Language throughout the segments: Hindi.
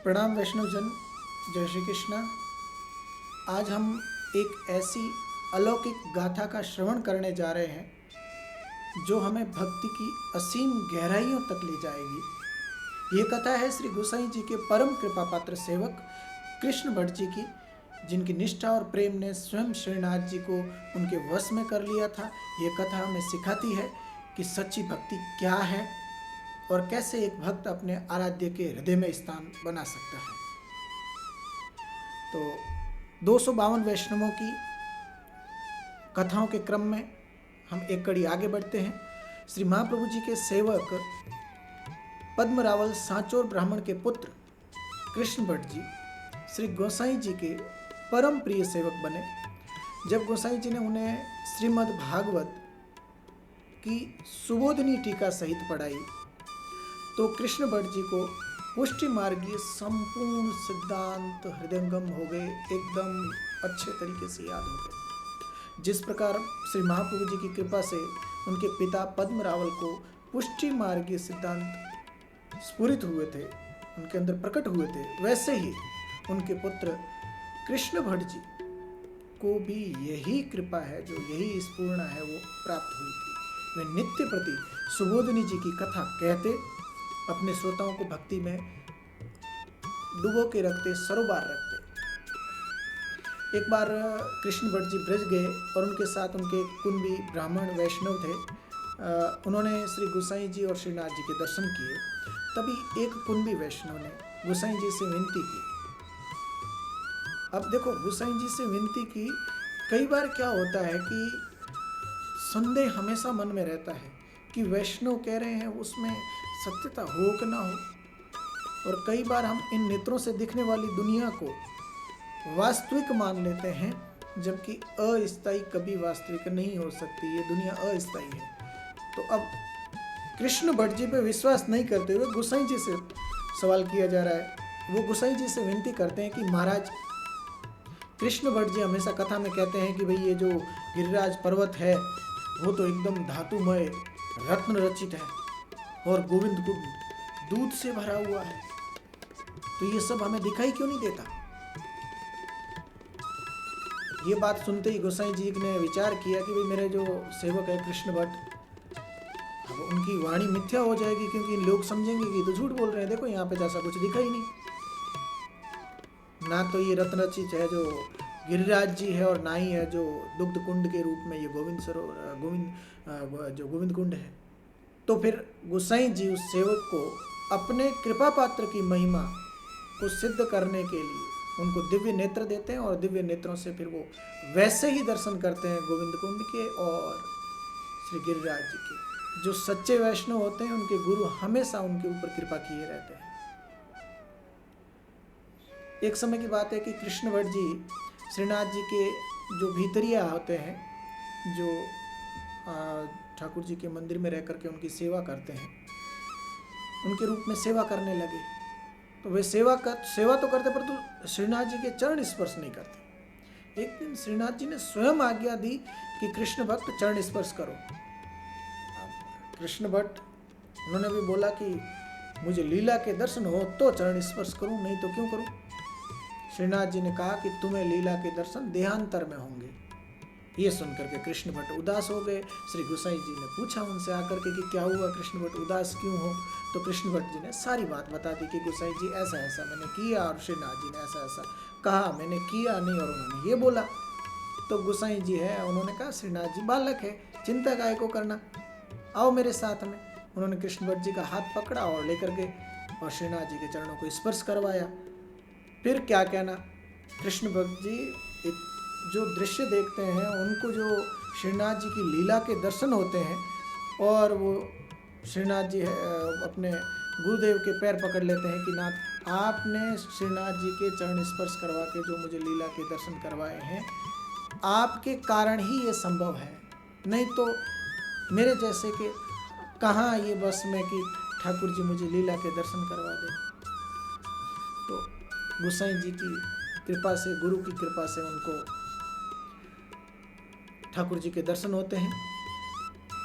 प्रणाम वैष्णवजन, जय श्री कृष्णा। आज हम एक ऐसी अलौकिक गाथा का श्रवण करने जा रहे हैं जो हमें भक्ति की असीम गहराइयों तक ले जाएगी। ये कथा है श्री गोसाई जी के परम कृपा पात्र सेवक कृष्ण भट्ट जी की, जिनकी निष्ठा और प्रेम ने स्वयं श्रीनाथ जी को उनके वश में कर लिया था। ये कथा हमें सिखाती है कि सच्ची भक्ति क्या है और कैसे एक भक्त अपने आराध्य के हृदय में स्थान बना सकता है। तो 252 वैष्णवों की कथाओं के क्रम में हम एक कड़ी आगे बढ़ते हैं। श्री महाप्रभु जी के सेवक पद्मरावल सांचोर ब्राह्मण के पुत्र कृष्ण भट्ट जी श्री गोसाई जी के परम प्रिय सेवक बने। जब गोसाई जी ने उन्हें श्रीमद् भागवत की सुबोधनी टीका सहित पढ़ाई तो कृष्ण भट्ट जी को पुष्टि मार्गीय संपूर्ण सिद्धांत हृदयंगम हो गए, एकदम अच्छे तरीके से याद हो गए। जिस प्रकार श्री महाप्रभु जी की कृपा से उनके पिता पद्मरावल को पुष्टि मार्गीय सिद्धांत स्फुरित हुए थे, उनके अंदर प्रकट हुए थे, वैसे ही उनके पुत्र कृष्ण भट्ट जी को भी यही कृपा है, जो यही स्फूर्णा है, वो प्राप्त हुई थी। वे नित्य प्रति सुबोधनी जी की कथा कहते, अपने श्रोताओं को भक्ति में डुबो के रखते, सरोबार रखते। एक बार कृष्ण भट्ट जी ब्रज गए और उनके साथ उनके कुंभी ब्राह्मण वैष्णव थे। उन्होंने श्री गोसाई जी और श्रीनाथ जी के दर्शन किए। तभी एक कुंभी वैष्णव ने गोसाई जी से विनती की। अब देखो, गोसाई जी से विनती की, कई बार क्या होता है कि संदेह हमेशा मन में रहता है कि वैष्णव कह रहे हैं उसमें सत्यता हो कि ना हो। और कई बार हम इन नेत्रों से दिखने वाली दुनिया को वास्तविक मान लेते हैं, जबकि अस्थायी कभी वास्तविक नहीं हो सकती। ये दुनिया अस्थायी है। तो अब कृष्ण भट्ट जी पे विश्वास नहीं करते हुए गोसाई जी से सवाल किया जा रहा है। वो गोसाई जी से विनती करते हैं कि महाराज, कृष्ण भट्ट जी हमेशा कथा में कहते हैं कि भाई ये जो गिरिराज पर्वत है वो तो एकदम धातुमय रत्न रचित है और गोविंद कुंड दूध से भरा हुआ है, तो ये सब हमें दिखाई क्यों नहीं देता। ये बात सुनते ही गोसाई जी ने विचार किया कि भाई मेरे जो सेवक है कृष्ण भट्ट, अब उनकी वाणी मिथ्या हो जाएगी, क्योंकि लोग समझेंगे कि तो झूठ बोल रहे हैं। देखो यहाँ पे जैसा कुछ दिखा ही नहीं, ना तो ये रत्न रचित है जो गिरिराज जी है, और ना ही है जो दुग्ध कुंड के रूप में ये गोविंद कुंड है। तो फिर गोसाई जी उस सेवक को अपने कृपा पात्र की महिमा को सिद्ध करने के लिए उनको दिव्य नेत्र देते हैं, और दिव्य नेत्रों से फिर वो वैसे ही दर्शन करते हैं गोविंद कुंड के और श्री गिरिराज जी के। जो सच्चे वैष्णव होते हैं उनके गुरु हमेशा उनके ऊपर कृपा किए रहते हैं। एक समय की बात है कि कृष्ण भट्ट जी श्रीनाथ जी के जो भीतरिया होते हैं, जो ठाकुर जी के मंदिर में रह करके उनकी सेवा करते हैं, उनके रूप में सेवा करने लगे। तो वे सेवा तो करते, परंतु श्रीनाथ जी के चरण स्पर्श नहीं करते। एक दिन श्रीनाथ जी ने स्वयं आज्ञा दी कि कृष्ण भक्त चरण स्पर्श करो। कृष्ण भट्ट उन्होंने भी बोला कि मुझे लीला के दर्शन हो तो चरण स्पर्श करूं, नहीं तो क्यों करूं। श्रीनाथ जी ने कहा कि तुम्हें लीला के दर्शन देहांतर में होंगे। ये सुनकर के कृष्ण भट्ट उदास हो गए। श्री गोसाई जी ने पूछा उनसे आकर के कि क्या हुआ कृष्ण भट्ट, उदास क्यों हो। तो कृष्ण भट्ट जी ने सारी बात बता दी कि गोसाई जी ऐसा ऐसा मैंने किया, और श्रीनाथ जी ने ऐसा ऐसा कहा, मैंने किया नहीं, और उन्होंने ये बोला। तो गोसाई जी है, उन्होंने कहा श्रीनाथ जी बालक है, चिंता काहे को करना, आओ मेरे साथ में। उन्होंने कृष्ण भट्ट जी का हाथ पकड़ा और लेकर के और श्रीनाथ जी के चरणों को स्पर्श करवाया। फिर क्या कहना, कृष्ण भक्त जी जो दृश्य देखते हैं, उनको जो श्रीनाथ जी की लीला के दर्शन होते हैं, और वो श्रीनाथ जी अपने गुरुदेव के पैर पकड़ लेते हैं कि नाथ, आपने श्रीनाथ जी के चरण स्पर्श करवा के जो मुझे लीला के दर्शन करवाए हैं, आपके कारण ही ये संभव है, नहीं तो मेरे जैसे के कहाँ ये बस में कि ठाकुर जी मुझे लीला के दर्शन करवा दे। तो गोसाई जी की कृपा से, गुरु की कृपा से उनको ठाकुर जी के दर्शन होते हैं।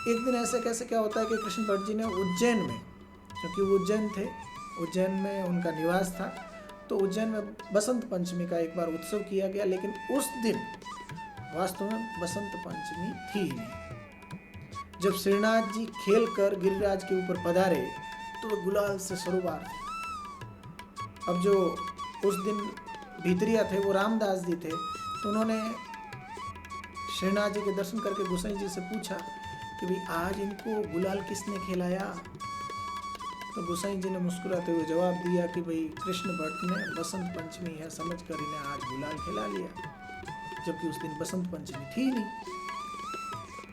एक दिन ऐसे कैसे क्या होता है कि कृष्ण भट्ट जी ने उज्जैन में, क्योंकि वो उज्जैन थे, उज्जैन में उनका निवास था, तो उज्जैन में बसंत पंचमी का एक बार उत्सव किया गया, लेकिन उस दिन वास्तव में बसंत पंचमी थी ही नहीं। जब श्रीनाथ जी खेल कर गिरिराज के ऊपर पधारे तो वो गुलाल से सरोबार थे। अब जो उस दिन भीतरिया थे वो रामदास जी थे, तो उन्होंने श्रीनाथ जी के दर्शन करके गोसाई जी से पूछा कि भाई आज इनको गुलाल किसने खिलाया। तो गोसाई जी ने मुस्कुराते हुए जवाब दिया कि भाई कृष्ण भट्ट ने बसंत पंचमी है समझकर इन्हें आज गुलाल खिला लिया, जबकि उस दिन बसंत पंचमी थी ही नहीं।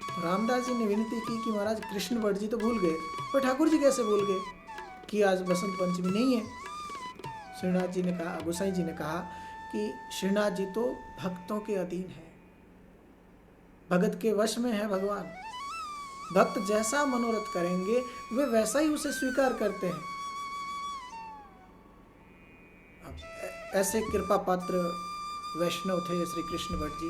तो रामदास जी ने विनती की कि महाराज कृष्ण भट्ट जी तो भूल गए, पर ठाकुर जी कैसे भूल गए कि आज बसंत पंचमी नहीं है। श्रीनाथ जी ने कहा, गोसाई जी ने कहा कि श्रीनाथ जी तो भक्तों के अधीन है, भगत के वश में है भगवान। भक्त जैसा मनोरथ करेंगे वे वैसा ही उसे स्वीकार करते हैं। ऐसे कृपा पात्र वैष्णव थे श्री कृष्ण भट्ट जी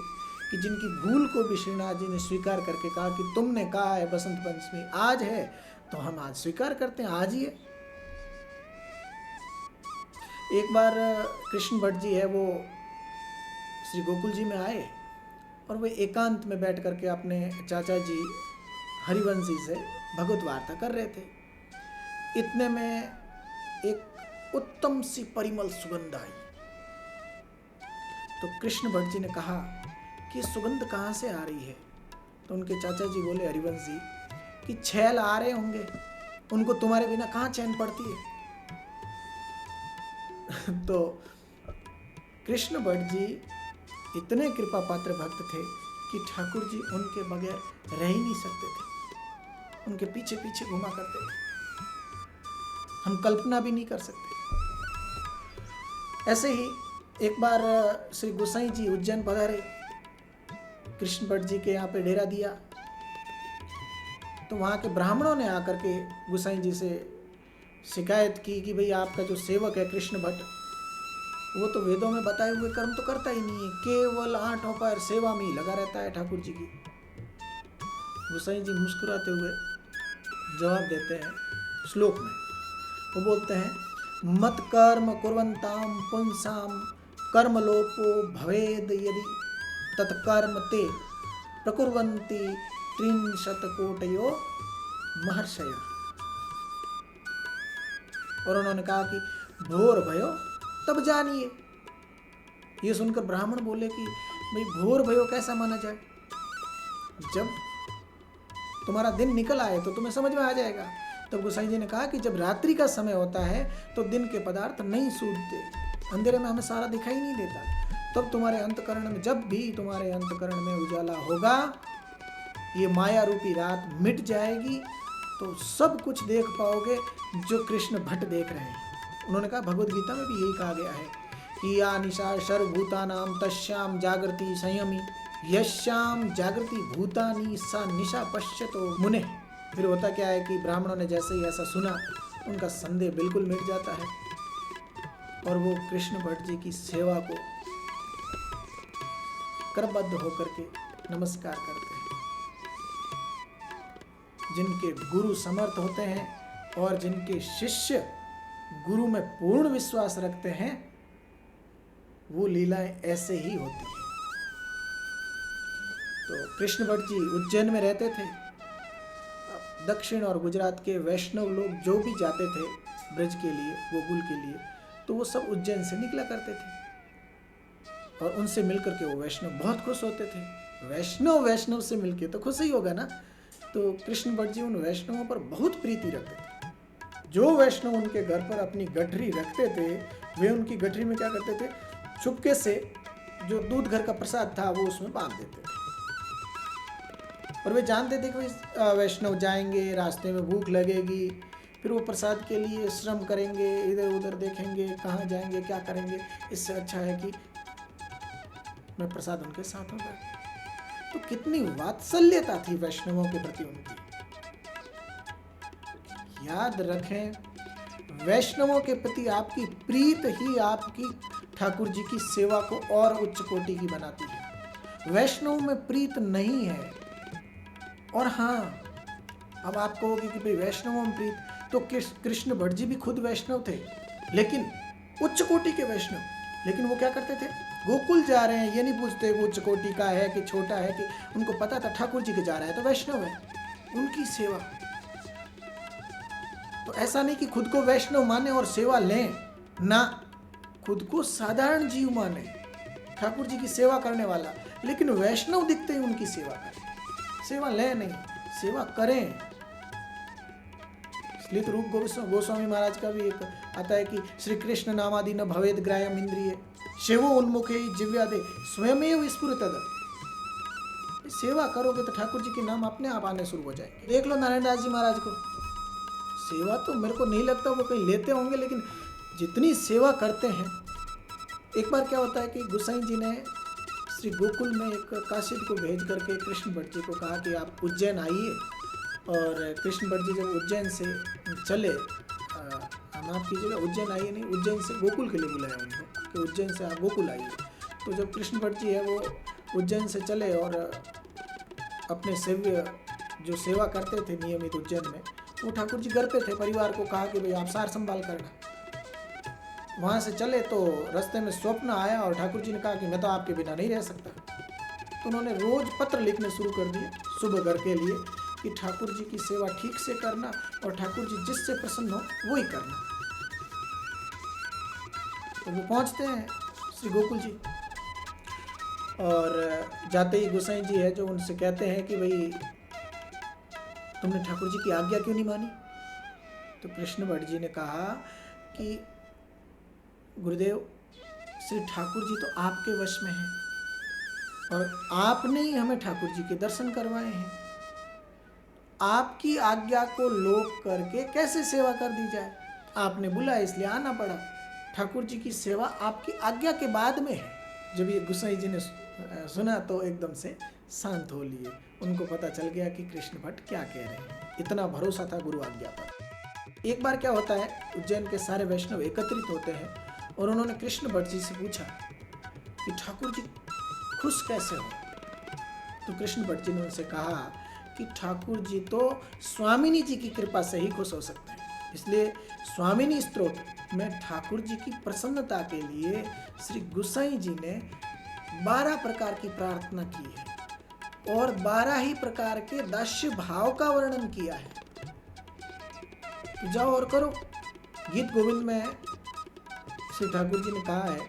कि जिनकी भूल को भी श्रीनाथ जी ने स्वीकार करके कहा कि तुमने कहा है बसंत पंचमी आज है, तो हम आज स्वीकार करते हैं, आज ही है। एक बार कृष्ण भट्ट जी है वो श्री गोकुल जी में आए और वे एकांत में बैठ करके अपने चाचा जी हरिवंश जी से भगवत वार्ता कर रहे थे। इतने में एक उत्तम सी परिमल सुगंध आई। तो कृष्ण भट्ट जी ने कहा कि सुगंध कहाँ से आ रही है। तो उनके चाचा जी बोले हरिवंश जी कि छैल आ रहे होंगे, उनको तुम्हारे बिना कहाँ चैन पड़ती है। तो कृष्ण भट्ट जी इतने कृपा पात्र भक्त थे कि ठाकुर जी उनके बगैर रह ही नहीं सकते थे, उनके पीछे पीछे घुमा करते थे, हम कल्पना भी नहीं कर सकते। ऐसे ही एक बार श्री गोसाई जी उज्जैन पधारे, कृष्ण भट्ट जी के यहाँ पे डेरा दिया, तो वहाँ के ब्राह्मणों ने आकर के गोसाई जी से शिकायत की कि भाई आपका जो सेवक है कृष्ण भट्ट, वो तो वेदों में बताए हुए कर्म तो करता ही नहीं है, केवल आठों पर सेवा में ही लगा रहता है ठाकुर जी की। गोसाई जी मुस्कुराते हुए जवाब देते हैं श्लोक में, वो बोलते हैं मत कर्म कुर्वन्ताम पुंसाम कर्मलोपो भवेद यदि तत्कर्म ते प्रकुर्वन्ति त्रिंशतकोटयो महर्षय। और उन्होंने कहा कि भोर भयो तब जानिए। ये सुनकर ब्राह्मण बोले कि भाई भोर भयो कैसा माना जाए, जब तुम्हारा दिन निकल आए तो तुम्हें समझ में आ जाएगा। तब गोसाई जी ने कहा कि जब रात्रि का समय होता है तो दिन के पदार्थ नहीं सूझते, अंधेरे में हमें सारा दिखाई नहीं देता, तब तुम्हारे अंतकरण में, जब भी तुम्हारे अंतकरण में उजाला होगा, ये माया रूपी रात मिट जाएगी, तो सब कुछ देख पाओगे जो कृष्ण भट्ट देख रहे हैं। उन्होंने कहा भगवद गीता में भी यही कहा गया है कि या निशा सर्वभूतानाम तस्याम जागृति संयमी यश्याम जागृति भूतानि सा निशा पश्यतो मुने। फिर होता क्या है कि ब्राह्मणों ने जैसे ही ऐसा सुना, उनका संदेह बिल्कुल मिट जाता है और वो कृष्ण भट्ट जी की सेवा को करबद्ध होकर के नमस्कार करते हैं। जिनके गुरु समर्थ होते हैं और जिनके शिष्य गुरु में पूर्ण विश्वास रखते हैं, वो लीलाएं ऐसे ही होती हैं। तो कृष्ण भट्ट जी उज्जैन में रहते थे। दक्षिण और गुजरात के वैष्णव लोग जो भी जाते थे ब्रज के लिए, गोकुल के लिए, तो वो सब उज्जैन से निकला करते थे और उनसे मिलकर के वो वैष्णव बहुत खुश होते थे। वैष्णव से मिलके तो खुश ही होगा ना। तो कृष्ण भट्ट जी उन वैष्णवों पर बहुत प्रीति रखते थे। जो वैष्णव उनके घर पर अपनी गठरी रखते थे, वे उनकी गठरी में क्या करते थे, चुपके से जो दूध घर का प्रसाद था वो उसमें बांध देते थे। और वे जानते थे कि वैष्णव जाएंगे, रास्ते में भूख लगेगी, फिर वो प्रसाद के लिए श्रम करेंगे, इधर उधर देखेंगे, कहाँ जाएंगे, क्या करेंगे, इससे अच्छा है कि मैं प्रसाद उनके साथ होगा। तो कितनी वात्सल्यता थी वैष्णवों के प्रति उनकी। याद रखें, वैष्णवों के प्रति आपकी प्रीत ही आपकी ठाकुर जी की सेवा को और उच्च कोटि की बनाती है। वैष्णव में प्रीत नहीं है। और हाँ, अब आप कहोगे कि भाई वैष्णवों में प्रीत, तो कृष्ण भट्ट जी भी खुद वैष्णव थे, लेकिन उच्च कोटि के वैष्णव, लेकिन वो क्या करते थे, गोकुल जा रहे हैं ये नहीं पूछते वो उच्च कोटि का है कि छोटा है, कि उनको पता था ठाकुर जी के जा रहा है तो वैष्णव है, उनकी सेवा। तो ऐसा नहीं कि खुद को वैष्णव माने और सेवा लें ना, खुद को साधारण जीव माने, ठाकुर जी की सेवा करने वाला, लेकिन वैष्णव दिखते ही उनकी सेवा करें, सेवा लें नहीं, सेवा करें। स्लित रूप गोस्वामी महाराज का भी एक आता है कि श्री कृष्ण नामादि न भवेद ग्राह्यम इंद्रिय शिवो उन्मुखे जिव्यादे स्वयमेव स्फुरतद। सेवा करोगे तो ठाकुर जी के नाम अपने आप आने शुरू हो जाएंगे। देख लो नारायण दास जी महाराज को, सेवा तो मेरे को नहीं लगता वो कहीं लेते होंगे, लेकिन जितनी सेवा करते हैं। एक बार क्या होता है कि गोसाई जी ने श्री गोकुल में एक काशिद को भेज करके कृष्ण भट्ट जी को कहा कि आप उज्जैन आइए, और कृष्ण भट्ट जी जब उज्जैन से चले, माफ कीजिएगा उज्जैन आइए नहीं, उज्जैन से गोकुल के लिए बुलाया उनको कि उज्जैन से आप गोकुल आइए। तो जब कृष्ण भट्ट जी है वो उज्जैन से चले और अपने सेव्य जो सेवा करते थे नियमित उज्जैन में, वो ठाकुर जी घर पे थे, परिवार को कहा कि भाई आप सार संभाल करना। वहाँ से चले तो रास्ते में स्वप्न आया और ठाकुर जी ने कहा कि मैं तो आपके बिना नहीं रह सकता। तो उन्होंने रोज पत्र लिखने शुरू कर दिए सुबह घर के लिए कि ठाकुर जी की सेवा ठीक से करना और ठाकुर जी जिससे प्रसन्न हो वो ही करना। तो वो पहुँचते हैं श्री गोकुल जी, और जाते ही गोसाई जी है जो उनसे कहते हैं कि भाई तुमने ठाकुर जी की आज्ञा क्यों नहीं मानी। तो कृष्ण भट्ट जी ने कहा कि गुरुदेव श्री ठाकुर जी तो आपके वश में हैं, और आपने ही हमें ठाकुर जी के दर्शन करवाए हैं, आपकी आज्ञा को लोप करके कैसे सेवा कर दी जाए। आपने बुलाया इसलिए आना पड़ा, ठाकुर जी की सेवा आपकी आज्ञा के बाद में है। जब ये गोसाई जी ने सुना तो एकदम से शांत हो लिए, उनको पता चल गया कि कृष्ण भट्ट क्या कह रहे हैं, इतना भरोसा था गुरु आज्ञा पर। एक बार क्या होता है, उज्जैन के सारे वैष्णव एकत्रित होते हैं और उन्होंने कृष्ण भट्ट जी से पूछा कि ठाकुर जी खुश कैसे हो। तो कृष्ण भट्ट जी ने उनसे कहा कि ठाकुर जी तो स्वामिनी जी की कृपा से ही खुश हो सकते हैं, इसलिए स्वामिनी स्तोत्र में ठाकुर जी की प्रसन्नता के लिए श्री गोसाई जी ने 12 प्रकार की प्रार्थना की है और 12 ही प्रकार के दास्य भाव का वर्णन किया है। तो जाओ और करो। गीत गोविंद में श्री ठाकुर जी ने कहा है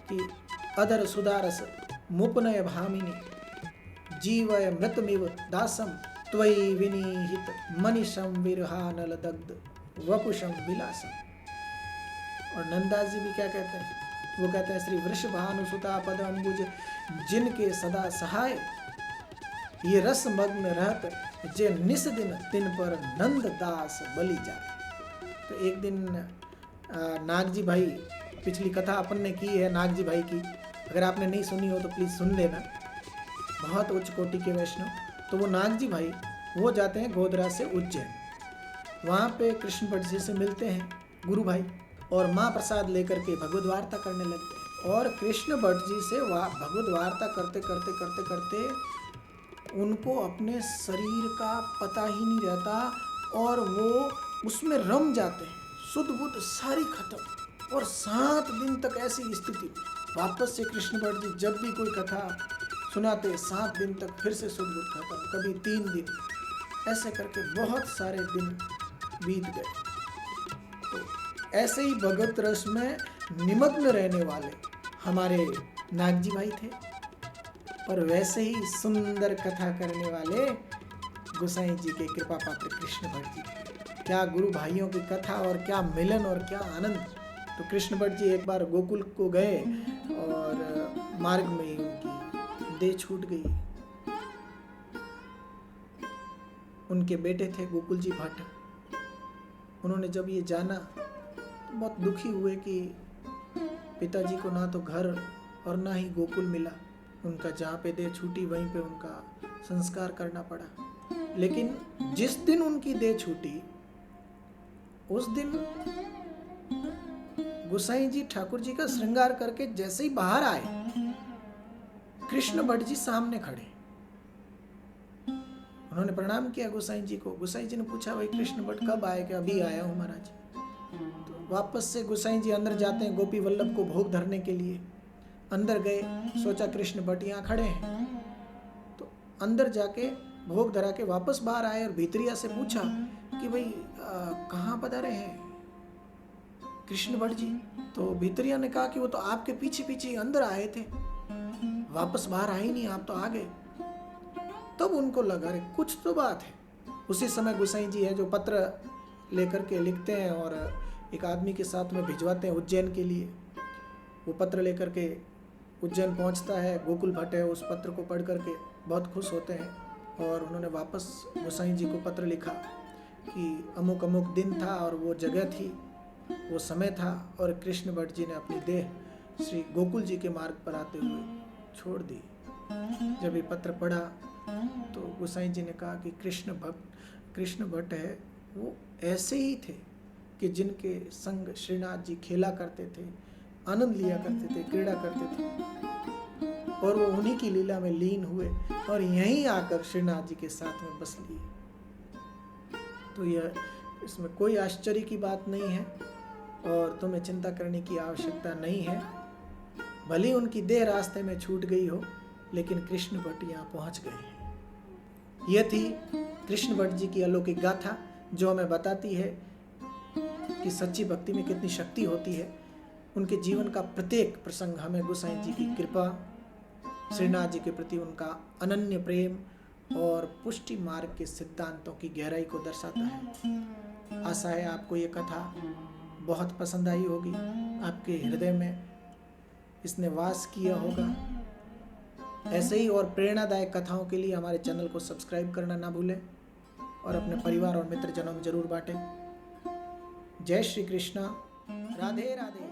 कि अदर सुदारस मुपनय भामिनी जीवय मृतमिव दासम त्वयि विनीहित मनीषम विरहानल दग्ध वपुषम विलासम। और नंदास जी भी क्या कहते हैं, वो कहते हैं श्री वृषभानुसुता पद अंबुज जिनके सदा सहाय, ये रस मग्न रहत जे निस दिन तिन पर नंद दास बलि जाए। तो एक दिन नाग जी भाई, पिछली कथा अपन ने की है नाग जी भाई की, अगर आपने नहीं सुनी हो तो प्लीज सुन लेना, बहुत उच्च कोटि के वैष्णव। तो वो नाग जी भाई वो जाते हैं गोधरा से उज्जैन, वहाँ पे कृष्ण भट्ट जी से मिलते हैं गुरु भाई, और माँ प्रसाद लेकर के भगवद वार्ता करने लगते हैं। और कृष्ण भट्ट जी से भगवद वार्ता करते करते करते करते उनको अपने शरीर का पता ही नहीं रहता और वो उसमें रम जाते हैं, शुद्ध बुद्ध सारी खत्म। और 7 दिन तक ऐसी स्थिति, वापस से कृष्ण भट्ट जी जब भी कोई कथा सुनाते 7 दिन तक फिर से शुद्ध बुद्ध खत्म, कभी 3 दिन, ऐसे करके बहुत सारे दिन बीत गए। तो ऐसे ही भगवत रस में निमग्न रहने वाले हमारे नाग जी भाई थे, और वैसे ही सुंदर कथा करने वाले गोसाई जी के कृपा पात्र कृष्ण भट्ट जी। क्या गुरु भाइयों की कथा और क्या मिलन और क्या आनंद। तो कृष्ण भट्ट जी एक बार गोकुल को गए और मार्ग में ही उनकी देह छूट गई। उनके बेटे थे गोकुल जी भट्ट, उन्होंने जब ये जाना तो बहुत दुखी हुए कि पिताजी को ना तो घर और ना ही गोकुल मिला, उनका जहाँ पे देह छूटी वहीं पे उनका संस्कार करना पड़ा। लेकिन जिस दिन उनकी देह छूटी उस दिन गोसाई जी ठाकुर जी का श्रृंगार करके जैसे ही बाहर आए, कृष्ण भट्ट जी सामने खड़े, उन्होंने प्रणाम किया गोसाई जी को। गोसाई जी ने पूछा भाई कृष्ण भट्ट कब आए? कि अभी आया हूँ महाराज। तो वापस से गोसाई जी अंदर जाते हैं गोपी वल्लभ को भोग धरने के लिए। अंदर गए, सोचा कृष्ण भट्ट यहाँ खड़े हैं, तो अंदर जाके भोग धरा के वापस बाहर आए और भीतरिया से पूछा कि भाई कहाँ पधारे हैं कृष्ण भट्ट जी? तो भीतरिया ने कहा कि वो तो आपके पीछे पीछे अंदर आए थे, वापस बाहर आए ही नहीं, आप तो आ गए। तब उनको लगा अरे कुछ तो बात है। उसी समय गोसाई जी है जो पत्र लेकर के लिखते हैं और एक आदमी के साथ में भिजवाते हैं उज्जैन के लिए। वो पत्र लेकर के उज्जैन पहुंचता है, गोकुल भट्ट है उस पत्र को पढ़ करके बहुत खुश होते हैं और उन्होंने वापस गोसाई जी को पत्र लिखा कि अमुक अमुक दिन था और वो जगह थी, वो समय था और कृष्ण भट्ट जी ने अपनी देह श्री गोकुल जी के मार्ग पर आते हुए छोड़ दी। जब ये पत्र पढ़ा तो गोसाई जी ने कहा कि कृष्ण भट्ट है वो ऐसे ही थे कि जिनके संग श्रीनाथ जी खेला करते थे, आनंद लिया करते थे, क्रीड़ा करते थे और वो उन्हीं की लीला में लीन हुए और यहीं आकर श्रीनाथ जी के साथ में बस लिए। तो यह इसमें कोई आश्चर्य की बात नहीं है और तुम्हें चिंता करने की आवश्यकता नहीं है। भले उनकी देह रास्ते में छूट गई हो, लेकिन कृष्ण भट्ट यहाँ पहुँच गए हैं। यह थी कृष्ण भट्ट जी की अलौकिक गाथा जो हमें बताती है कि सच्ची भक्ति में कितनी शक्ति होती है। उनके जीवन का प्रत्येक प्रसंग हमें गोसाई जी की कृपा, श्रीनाथ जी के प्रति उनका अनन्य प्रेम और पुष्टि मार्ग के सिद्धांतों की गहराई को दर्शाता है। आशा है आपको ये कथा बहुत पसंद आई होगी, आपके हृदय में इसने वास किया होगा। ऐसे ही और प्रेरणादायक कथाओं के लिए हमारे चैनल को सब्सक्राइब करना ना भूलें और अपने परिवार और मित्रजनों में जरूर बांटें। जय श्री कृष्णा, राधे राधे।